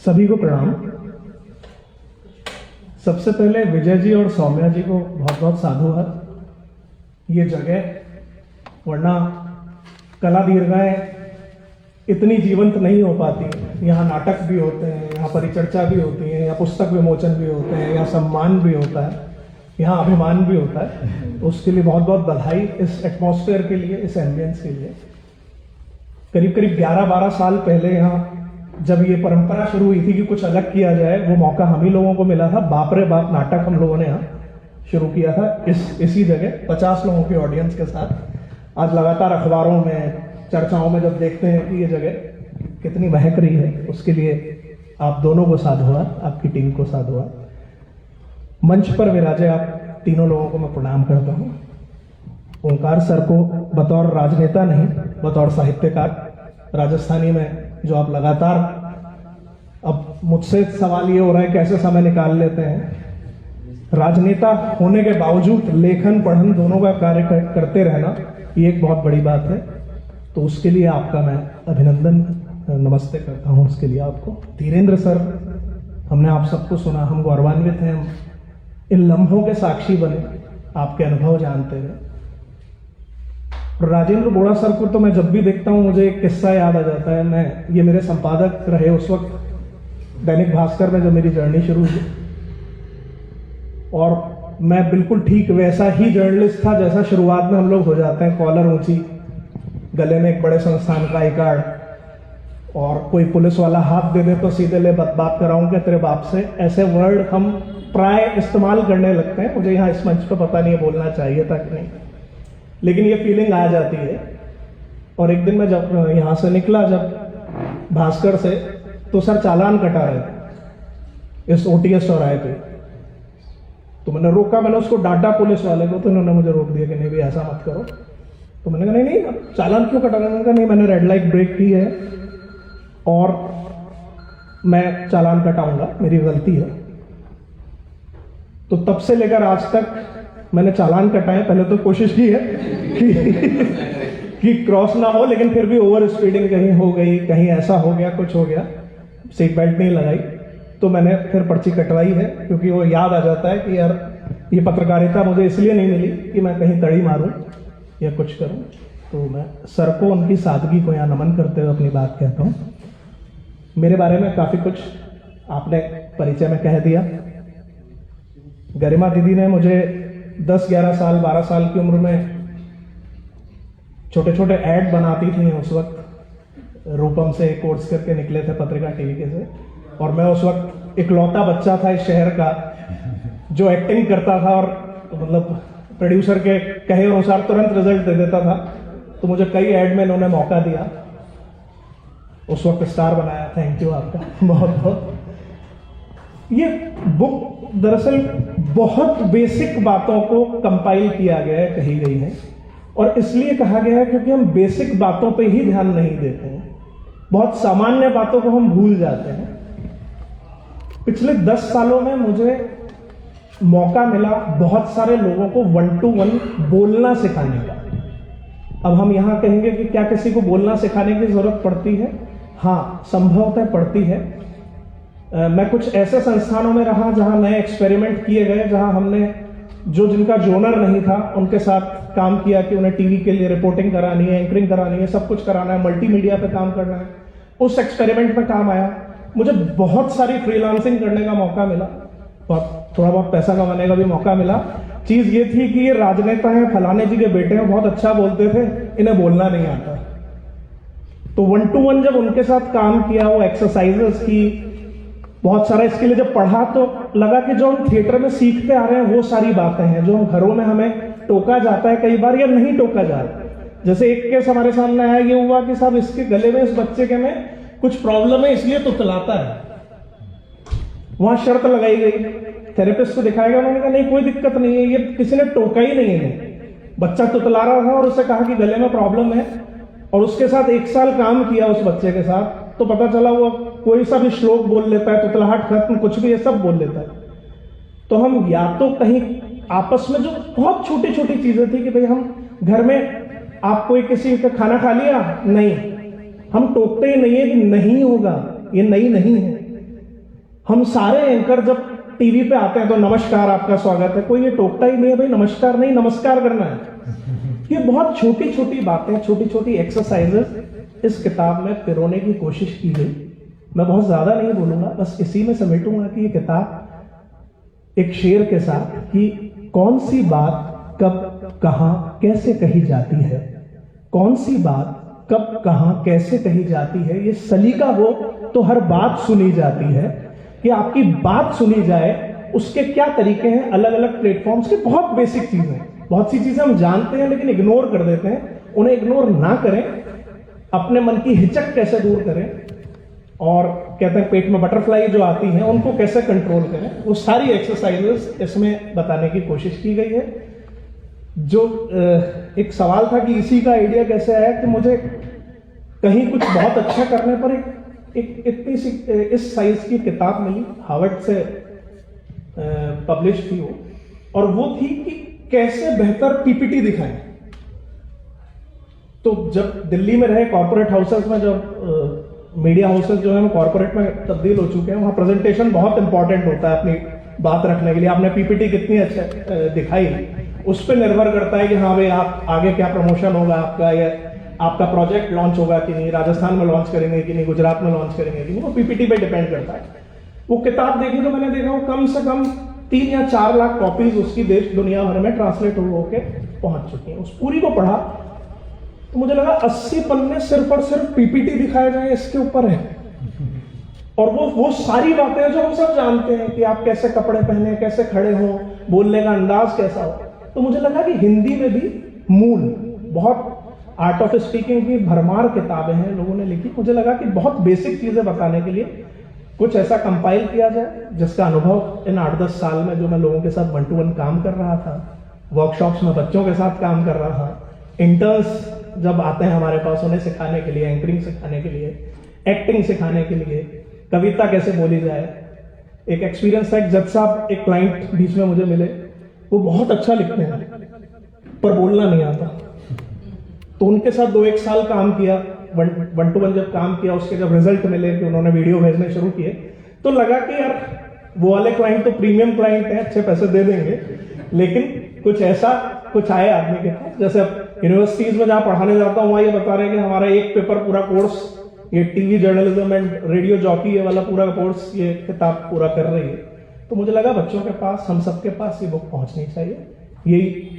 सभी को प्रणाम। सबसे पहले विजय जी और सौम्या जी को बहुत बहुत साधुवाद। ये जगह वरना कला दीर्घाएं इतनी जीवंत नहीं हो पाती। यहाँ नाटक भी होते हैं, यहाँ परिचर्चा भी होती है, यहाँ पुस्तक विमोचन भी होते हैं, यहाँ सम्मान भी होता है, यहाँ अभिमान भी होता है। तो उसके लिए बहुत बहुत बधाई, इस एटमॉस्फेयर के लिए, इस एम्बियंस के लिए। करीब करीब 11-12 साल पहले यहाँ जब ये परंपरा शुरू हुई थी कि कुछ अलग किया जाए, वो मौका हम ही लोगों को मिला था। बाप रे बाप नाटक हम लोगों ने यहाँ शुरू किया था इसी जगह 50 लोगों की ऑडियंस के साथ। आज लगातार अखबारों में, चर्चाओं में जब देखते हैं कि ये जगह कितनी महक रही है, उसके लिए आप दोनों को साधुवाद, आपकी टीम को साधुवाद। मंच पर विराजे आप तीनों लोगों को मैं प्रणाम करता हूँ। ओंकार सर को बतौर राजनेता नहीं, बतौर साहित्यकार, राजस्थानी में जो आप लगातार, अब मुझसे सवाल ये हो रहा है कैसे समय निकाल लेते हैं। राजनेता होने के बावजूद लेखन पढ़न दोनों का कार्य करते रहना, ये एक बहुत बड़ी बात है। तो उसके लिए आपका मैं अभिनंदन, नमस्ते करता हूँ उसके लिए आपको। धीरेन्द्र सर, हमने आप सबको सुना, हम गौरवान्वित हैं, हम इन लम्हों के साक्षी बने, आपके अनुभव जानते हुए। राजेंद्र बोड़ा सर को तो मैं जब भी देखता हूँ मुझे एक किस्सा याद आ जाता है। ये मेरे संपादक रहे उस वक्त दैनिक भास्कर में, जब मेरी जर्नी शुरू हुई, और मैं बिल्कुल ठीक वैसा ही जर्नलिस्ट था जैसा शुरुआत में हम लोग हो जाते हैं। कॉलर ऊंची, गले में एक बड़े संस्थान का आई कार्ड, और कोई पुलिस वाला हाथ दे दे तो सीधे ले बात कराऊंगा तेरे बाप से। ऐसे वर्ड हम प्राय इस्तेमाल करने लगते हैं। मुझे यहाँ इस मंच पर पता नहीं है बोलना चाहिए था कि नहीं, लेकिन ये फीलिंग आ जाती है। और एक दिन मैं जब यहाँ से निकला, जब भास्कर से, तो सर चालान कटा रहे थे इस OTS चौराहे पे। तो मैंने रोका, मैंने उसको डांटा पुलिस वाले को, तो उन्होंने मुझे रोक दिया कि नहीं भी ऐसा मत करो। तो मैंने कहा नहीं चालान क्यों कटा रहे? मैंने कहा नहीं, मैंने रेड लाइट ब्रेक की है और मैं चालान कटाऊंगा, मेरी गलती है। तो तब से लेकर आज तक मैंने चालान कटाए। पहले तो कोशिश की है कि क्रॉस ना हो, लेकिन फिर भी ओवर स्पीडिंग कहीं हो गई, कहीं ऐसा हो गया, कुछ हो गया, सीट बेल्ट नहीं लगाई, तो मैंने फिर पर्ची कटवाई है। क्योंकि वो याद आ जाता है कि यार ये पत्रकारिता मुझे इसलिए नहीं मिली कि मैं कहीं तड़ी मारूं या कुछ करूं। तो मैं सर को, उनकी सादगी को यहाँ नमन करते हुए अपनी बात कहता हूँ। मेरे बारे में काफ़ी कुछ आपने परिचय में कह दिया। गरिमा दीदी ने मुझे 10-11 साल, 12 साल की उम्र में छोटे छोटे ऐड बनाती थी। उस वक्त रूपम से कोर्स करके निकले थे पत्रिका टीवी के से, और मैं उस वक्त इकलौता बच्चा था इस शहर का जो एक्टिंग करता था, और मतलब प्रोड्यूसर के कहे अनुसार तुरंत रिजल्ट दे देता था। तो मुझे कई ऐड में इन्होंने मौका दिया, उस वक्त स्टार बनाया। थैंक यू आपका बहुत बहुत। ये बुक दरअसल बहुत बेसिक बातों को कंपाइल किया गया है, कही गई है, और इसलिए कहा गया है क्योंकि हम बेसिक बातों पे ही ध्यान नहीं देते हैं, बहुत सामान्य बातों को हम भूल जाते हैं। पिछले 10 सालों में मुझे मौका मिला बहुत सारे लोगों को 1-to-1 बोलना सिखाने का। अब हम यहां कहेंगे कि क्या किसी को बोलना सिखाने की जरूरत पड़ती है? हाँ, संभवतः पड़ती है। मैं कुछ ऐसे संस्थानों में रहा जहां नए एक्सपेरिमेंट किए गए, जहां हमने जिनका जोनर नहीं था उनके साथ काम किया कि उन्हें टीवी के लिए रिपोर्टिंग करानी है, एंकरिंग करानी है, सब कुछ कराना है, मल्टीमीडिया पे काम करना है। उस एक्सपेरिमेंट में काम आया। मुझे बहुत सारी फ्रीलांसिंग करने का मौका मिला, थोड़ा बहुत पैसा कमाने का भी मौका मिला। चीज ये थी कि ये राजनेता हैं, फलाने जी के बेटे हैं, बहुत अच्छा बोलते थे, इन्हें बोलना नहीं आता। तो 1-to-1 जब उनके साथ काम किया, वो एक्सरसाइजेस की, बहुत सारा इसके लिए जब पढ़ा, तो लगा कि जो हम थिएटर में सीखते आ रहे हैं वो सारी बातें हैं जो हम घरों में हमें टोका जाता है कई बार, या नहीं टोका जा रहा। जैसे एक केस हमारे सामने आया, ये हुआ कि साहब इसके गले में, इस बच्चे के में कुछ प्रॉब्लम है इसलिए तुतलाता है। वहां शर्त लगाई गई, थेरेपिस्ट को दिखाया गया, उन्होंने कहा नहीं कोई दिक्कत नहीं है, ये किसी ने टोका ही नहीं है। बच्चा तुतला रहा था और उसे कहा कि गले में प्रॉब्लम है, और उसके साथ 1 साल काम किया उस बच्चे के साथ, तो पता चला वो कोई सा भी श्लोक बोल लेता है, तुतलाहट खत्म, कुछ भी ये सब बोल लेता है। तो हम या तो कहीं आपस में, जो बहुत छोटी छोटी चीजें थी कि भाई हम घर में, आप कोई किसी का खाना खा लिया, नहीं, हम टोकते ही नहीं है कि नहीं होगा, ये नहीं है, हम सारे एंकर जब टीवी पे आते हैं तो नमस्कार, आपका स्वागत है, कोई ये टोकता ही नहीं है भाई नमस्कार नहीं, नमस्कार करना है। ये बहुत छोटी छोटी बातें, छोटी छोटी एक्सरसाइजेस इस किताब में पिरोने की कोशिश की गई। मैं बहुत ज्यादा नहीं बोलूंगा, बस इसी में समेटूंगा कि ये किताब एक शेर के साथ कि कौन सी बात कब कहां कैसे कही जाती है, कौन सी बात कब कहां कैसे कही जाती है, ये सलीका हो तो हर बात सुनी जाती है। कि आपकी बात सुनी जाए उसके क्या तरीके हैं, अलग अलग प्लेटफॉर्म्स के, बहुत बेसिक चीजें, बहुत सी चीजें हम जानते हैं लेकिन इग्नोर कर देते हैं। उन्हें इग्नोर ना करें, अपने मन की हिचक कैसे दूर करें, और कहते हैं पेट में बटरफ्लाई जो आती हैं उनको कैसे कंट्रोल करें, वो सारी एक्सरसाइजेस इसमें बताने की कोशिश की गई है। जो एक सवाल था कि इसी का आइडिया कैसे आया, कि मुझे कहीं कुछ बहुत अच्छा करने पर एक इतनी सी इस साइज की किताब मिली, हार्वर्ड से पब्लिश थी वो, और वो थी कि कैसे बेहतर पीपीटी दिखाएं। तो जब दिल्ली में रहे कॉर्पोरेट हाउसेस में, जब मीडिया हाउसेस जो है कॉर्पोरेट में तब्दील हो चुके हैं, वहां प्रेजेंटेशन बहुत इंपॉर्टेंट होता है अपनी बात रखने के लिए। आपने पीपीटी कितनी अच्छे दिखाई उस पर निर्भर करता है कि हाँ भाई आप आगे क्या प्रमोशन होगा आपका, या आपका प्रोजेक्ट लॉन्च होगा कि नहीं, राजस्थान में लॉन्च करेंगे कि नहीं, गुजरात में लॉन्च करेंगे कि नहीं, वो पीपीटी पे डिपेंड करता है। वो किताब देखी तो मैंने देखा वो कम से कम 3 या 4 लाख कॉपीज उसकी देश दुनिया भर में ट्रांसलेट होके पहुंच चुकी हैं। उस पूरी को पढ़ा तो मुझे लगा 80 पन्ने सिर्फ और सिर्फ पीपीटी दिखाए जाए इसके ऊपर है, और वो सारी बातें जो हम सब जानते हैं कि आप कैसे कपड़े पहने, कैसे खड़े हो, बोलने का अंदाज कैसा हो। तो मुझे लगा कि हिंदी में भी मूल बहुत आर्ट ऑफ स्पीकिंग की भरमार किताबें हैं लोगों ने लिखी। मुझे लगा कि बहुत बेसिक चीजें बताने के लिए कुछ ऐसा कंपाइल किया जाए जिसका अनुभव इन 8-10 साल में जो मैं लोगों के साथ 1 to 1 काम कर रहा था, वर्कशॉप्स में बच्चों के साथ काम कर रहा था, इंटर्न्स जब आते हैं हमारे पास उन्हें सिखाने के लिए, एंकरिंग सिखाने के लिए, एक्टिंग सिखाने के लिए, कविता कैसे बोली जाए। एक एक्सपीरियंस था, एक जज साहब, एक क्लाइंट बीच में मुझे मिले, वो बहुत अच्छा लिखते हैं पर बोलना नहीं आता। तो उनके साथ 2-1 साल काम किया, 1 to 1 जब काम किया, उसके जब रिजल्ट मिले कि उन्होंने वीडियो भेजने शुरू किए, तो लगा कि यार वो वाले क्लाइंट तो प्रीमियम क्लाइंट है, अच्छे पैसे दे देंगे, लेकिन कुछ आए आदमी के पास। जैसे अब यूनिवर्सिटीज में जहां पढ़ाने जाता हूँ वहां ये बता रहे हैं कि हमारा एक पेपर पूरा कोर्स, ये TV journalism and radio jockey, ये वाला पूरा कोर्स ये किताब पूरा कर रही है। तो मुझे लगा बच्चों के पास, हम सबके पास ये बुक पहुंचनी चाहिए। यही